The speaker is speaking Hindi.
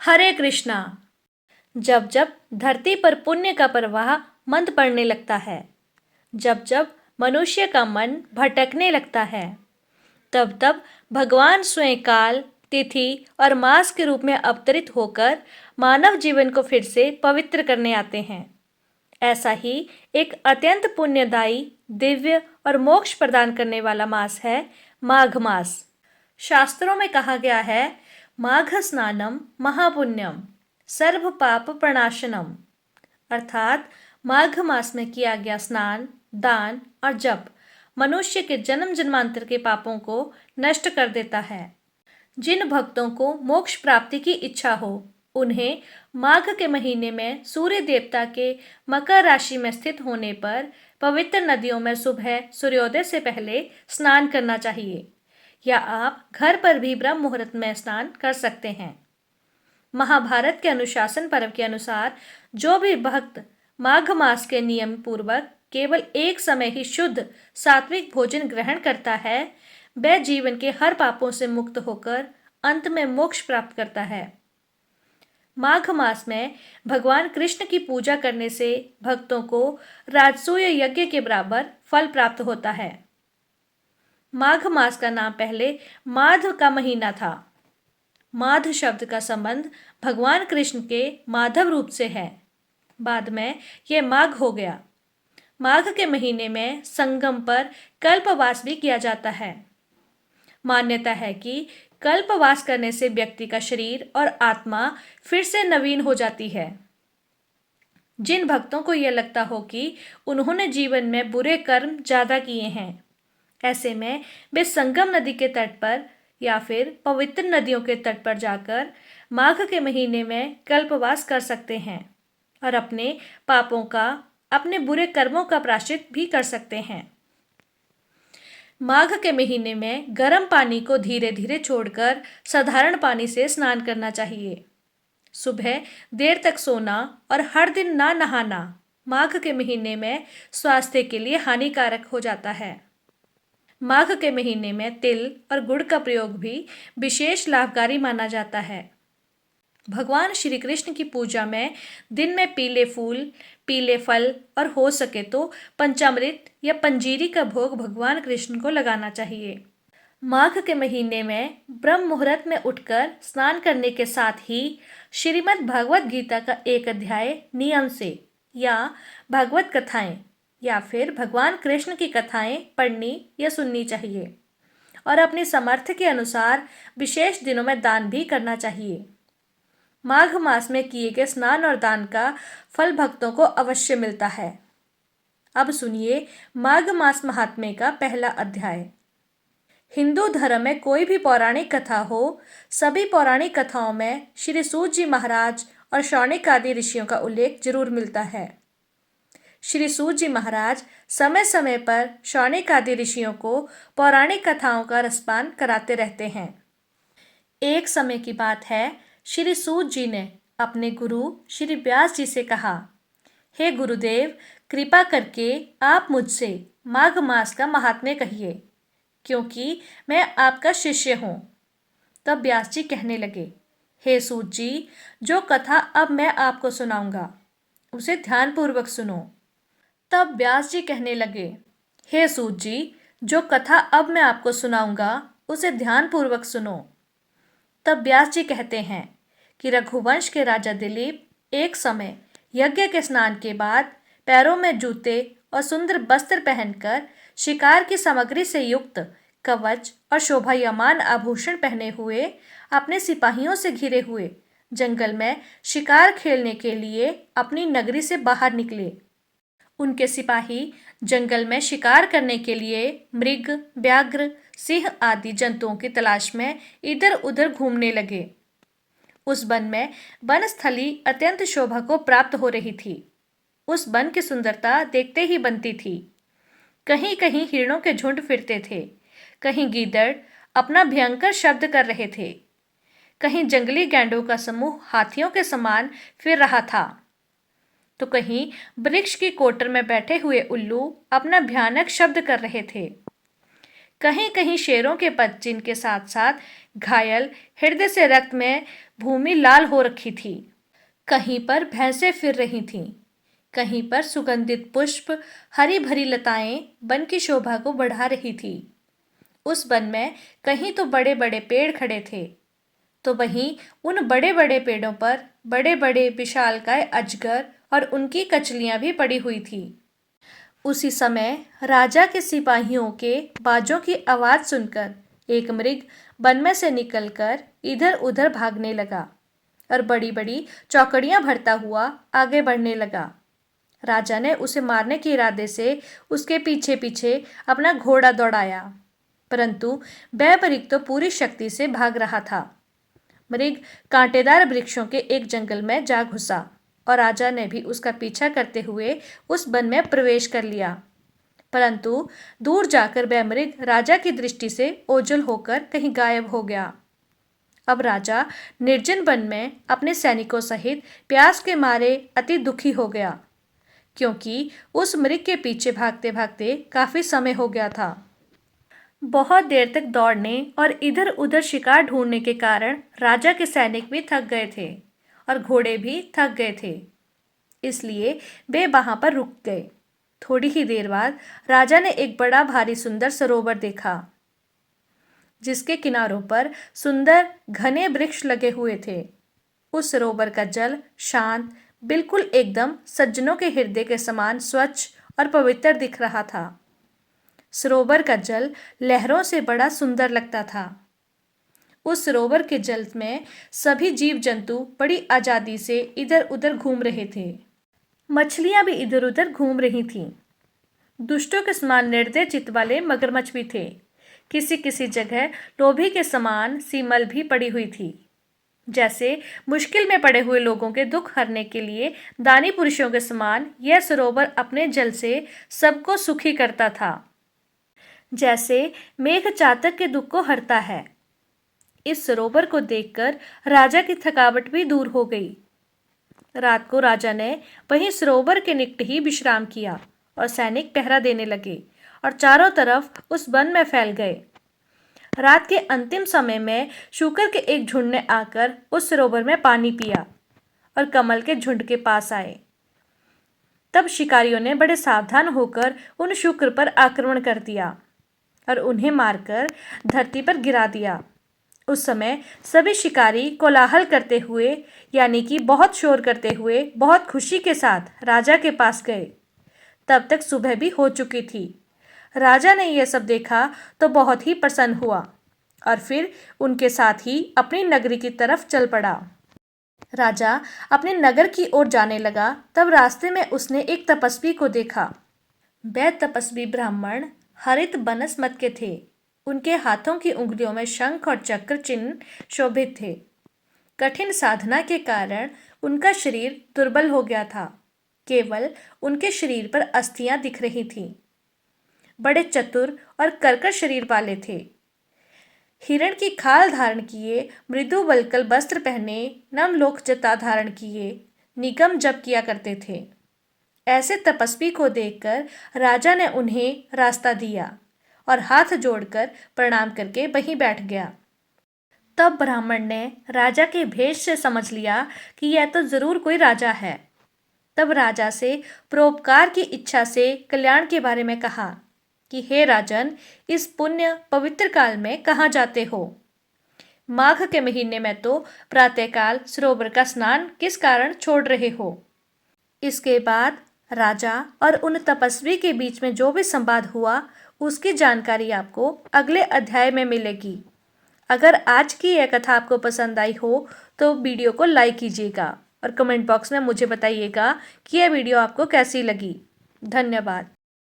हरे कृष्णा। जब जब धरती पर पुण्य का प्रवाह मंद पड़ने लगता है, जब जब मनुष्य का मन भटकने लगता है, तब तब भगवान स्वयं काल, तिथि और मास के रूप में अवतरित होकर मानव जीवन को फिर से पवित्र करने आते हैं। ऐसा ही एक अत्यंत पुण्यदायी, दिव्य और मोक्ष प्रदान करने वाला मास है माघ मास। शास्त्रों में कहा गया है, माघ स्नानम महापुण्यम सर्व पाप प्रणाशनम, अर्थात माघ मास में किया गया स्नान, दान और जप मनुष्य के जन्म जन्मांतर के पापों को नष्ट कर देता है। जिन भक्तों को मोक्ष प्राप्ति की इच्छा हो, उन्हें माघ के महीने में सूर्य देवता के मकर राशि में स्थित होने पर पवित्र नदियों में सुबह सूर्योदय से पहले स्नान करना चाहिए, या आप घर पर भी ब्रह्म मुहूर्त में स्नान कर सकते हैं। महाभारत के अनुशासन पर्व के अनुसार जो भी भक्त माघ मास के नियम पूर्वक केवल एक समय ही शुद्ध सात्विक भोजन ग्रहण करता है, वह जीवन के हर पापों से मुक्त होकर अंत में मोक्ष प्राप्त करता है। माघ मास में भगवान कृष्ण की पूजा करने से भक्तों को राजसूय यज्ञ के बराबर फल प्राप्त होता है। माघ मास का नाम पहले माध का महीना था। माध शब्द का संबंध भगवान कृष्ण के माधव रूप से है। बाद में यह माघ हो गया। माघ के महीने में संगम पर कल्पवास भी किया जाता है। मान्यता है कि कल्पवास करने से व्यक्ति का शरीर और आत्मा फिर से नवीन हो जाती है। जिन भक्तों को यह लगता हो कि उन्होंने जीवन में बुरे कर्म ज़्यादा किए हैं, ऐसे में वे संगम नदी के तट पर या फिर पवित्र नदियों के तट पर जाकर माघ के महीने में कल्पवास कर सकते हैं और अपने पापों का, अपने बुरे कर्मों का प्रायश्चित भी कर सकते हैं। माघ के महीने में गर्म पानी को धीरे धीरे छोड़कर साधारण पानी से स्नान करना चाहिए। सुबह देर तक सोना और हर दिन ना नहाना माघ के महीने में स्वास्थ्य के लिए हानिकारक हो जाता है। माघ के महीने में तिल और गुड़ का प्रयोग भी विशेष लाभकारी माना जाता है। भगवान श्री कृष्ण की पूजा में दिन में पीले फूल, पीले फल और हो सके तो पंचामृत या पंजीरी का भोग भगवान कृष्ण को लगाना चाहिए। माघ के महीने में ब्रह्म मुहूर्त में उठकर स्नान करने के साथ ही श्रीमद् भागवत गीता का एक अध्याय नियम से या भागवत कथाएं या फिर भगवान कृष्ण की कथाएं पढ़नी या सुननी चाहिए और अपनी सामर्थ्य के अनुसार विशेष दिनों में दान भी करना चाहिए। माघ मास में किए गए स्नान और दान का फल भक्तों को अवश्य मिलता है। अब सुनिए माघ मास महात्म्य का पहला अध्याय। हिंदू धर्म में कोई भी पौराणिक कथा हो, सभी पौराणिक कथाओं में श्री सूत जी महाराज और शौनक आदि ऋषियों का उल्लेख जरूर मिलता है। श्री सूत जी महाराज समय समय पर शौनक आदि ऋषियों को पौराणिक कथाओं का रसपान कराते रहते हैं। एक समय की बात है, श्री सूत जी ने अपने गुरु श्री व्यास जी से कहा, हे गुरुदेव, कृपा करके आप मुझसे माघ मास का महात्म्य कहिए, क्योंकि मैं आपका शिष्य हूँ। तब व्यास जी कहने लगे, हे सूत जी, जो कथा अब मैं आपको सुनाऊंगा उसे ध्यानपूर्वक सुनो। तब व्यास जी कहने लगे, हे सूत जी, जो कथा अब मैं आपको सुनाऊंगा उसे ध्यानपूर्वक सुनो। तब व्यास जी कहते हैं कि रघुवंश के राजा दिलीप एक समय यज्ञ के स्नान के बाद पैरों में जूते और सुंदर वस्त्र पहनकर शिकार की सामग्री से युक्त कवच और शोभायमान आभूषण पहने हुए अपने सिपाहियों से घिरे हुए जंगल में शिकार खेलने के लिए अपनी नगरी से बाहर निकले। उनके सिपाही जंगल में शिकार करने के लिए मृग, व्याघ्र, सिंह आदि जंतुओं की तलाश में इधर उधर घूमने लगे। उस वन में वनस्थली अत्यंत शोभा को प्राप्त हो रही थी। उस वन की सुंदरता देखते ही बनती थी। कहीं कहीं हिरणों के झुंड फिरते थे, कहीं गीदड़ अपना भयंकर शब्द कर रहे थे, कहीं जंगली गैंडों का समूह हाथियों के समान फिर रहा था, तो कहीं वृक्ष की कोटर में बैठे हुए उल्लू अपना भयानक शब्द कर रहे थे। कहीं कहीं शेरों के पदचिन्ह के साथ साथ घायल हृदय से रक्त में भूमि लाल हो रखी थी। कहीं पर भैंसें फिर रही थीं, कहीं पर सुगंधित पुष्प, हरी भरी लताएं वन की शोभा को बढ़ा रही थी। उस वन में कहीं तो बड़े बड़े पेड़ खड़े थे, तो वहीं उन बड़े बड़े पेड़ों पर बड़े बड़े विशालकाय अजगर और उनकी कचलियां भी पड़ी हुई थी। उसी समय राजा के सिपाहियों के बाजों की आवाज सुनकर एक मृग वन में से निकलकर इधर उधर भागने लगा और बड़ी बड़ी चौकड़ियां भरता हुआ आगे बढ़ने लगा। राजा ने उसे मारने के इरादे से उसके पीछे पीछे अपना घोड़ा दौड़ाया, परंतु वह मृग तो पूरी शक्ति से भाग रहा था। मृग कांटेदार वृक्षों के एक जंगल में जा घुसा और राजा ने भी उसका पीछा करते हुए उस वन में प्रवेश कर लिया, परंतु दूर जाकर वह मृग राजा की दृष्टि से ओझल होकर कहीं गायब हो गया। अब राजा निर्जन वन में अपने सैनिकों सहित प्यास के मारे अति दुखी हो गया, क्योंकि उस मृग के पीछे भागते भागते काफी समय हो गया था। बहुत देर तक दौड़ने और इधर उधर शिकार ढूंढने के कारण राजा के सैनिक भी थक गए थे और घोड़े भी थक गए थे, इसलिए वे वहां पर रुक गए। थोड़ी ही देर बाद राजा ने एक बड़ा भारी सुंदर सरोवर देखा, जिसके किनारों पर सुंदर घने वृक्ष लगे हुए थे। उस सरोवर का जल शांत, बिल्कुल एकदम सज्जनों के हृदय के समान स्वच्छ और पवित्र दिख रहा था। सरोवर का जल लहरों से बड़ा सुंदर लगता था। उस सरोवर के जल में सभी जीव जंतु बड़ी आजादी से इधर उधर घूम रहे थे। मछलियां भी इधर उधर घूम रही थीं। दुष्टों के समान निर्दय चित्त वाले मगरमच्छ भी थे। किसी किसी जगह लोभी के समान सीमल भी पड़ी हुई थी। जैसे मुश्किल में पड़े हुए लोगों के दुख हरने के लिए दानी पुरुषों के समान यह सरोवर अपने जल से सबको सुखी करता था, जैसे मेघ चातक के दुख को हरता है। इस सरोवर को देखकर राजा की थकावट भी दूर हो गई। रात को राजा ने वहीं सरोवर के निकट ही विश्राम किया और सैनिक पहरा देने लगे और चारों तरफ उस वन में फैल गए। रात के अंतिम समय में शूकर के एक झुंड ने आकर उस सरोवर में पानी पिया और कमल के झुंड के पास आए। तब शिकारियों ने बड़े सावधान होकर उन शुक्र पर आक्रमण कर दिया और उन्हें मारकर धरती पर गिरा दिया। उस समय सभी शिकारी कोलाहल करते हुए, यानी कि बहुत शोर करते हुए, बहुत खुशी के साथ राजा के पास गए। तब तक सुबह भी हो चुकी थी। राजा ने यह सब देखा तो बहुत ही प्रसन्न हुआ और फिर उनके साथ ही अपनी नगरी की तरफ चल पड़ा। राजा अपने नगर की ओर जाने लगा, तब रास्ते में उसने एक तपस्वी को देखा। वह तपस्वी ब्राह्मण हरित बनस मत के थे। उनके हाथों की उंगलियों में शंख और चक्र चिन्ह शोभित थे। कठिन साधना के कारण उनका शरीर दुर्बल हो गया था। केवल उनके शरीर पर अस्थियां दिख रही थीं। बड़े चतुर और कर्कश शरीर वाले थे। हिरण की खाल धारण किए, मृदु वल्कल वस्त्र पहने, नम लोक जता धारण किए, निगम जप किया करते थे। ऐसे तपस्वी को देखकर राजा ने उन्हें रास्ता दिया और हाथ जोड़कर प्रणाम करके वहीं बैठ गया। तब ब्राह्मण ने राजा के भेष से समझ लिया कि यह तो जरूर कोई राजा है। तब राजा से परोपकार की इच्छा से कल्याण के बारे में कहा कि हे राजन, इस पुण्य पवित्र काल में कहाँ जाते हो? माघ के महीने में तो प्रातःकाल सरोवर का स्नान किस कारण छोड़ रहे हो? इसके बाद राजा और उन तपस्वी के बीच में जो भी संवाद हुआ, उसकी जानकारी आपको अगले अध्याय में मिलेगी। अगर आज की यह कथा आपको पसंद आई हो तो वीडियो को लाइक कीजिएगा और कमेंट बॉक्स में मुझे बताइएगा कि यह वीडियो आपको कैसी लगी। धन्यवाद।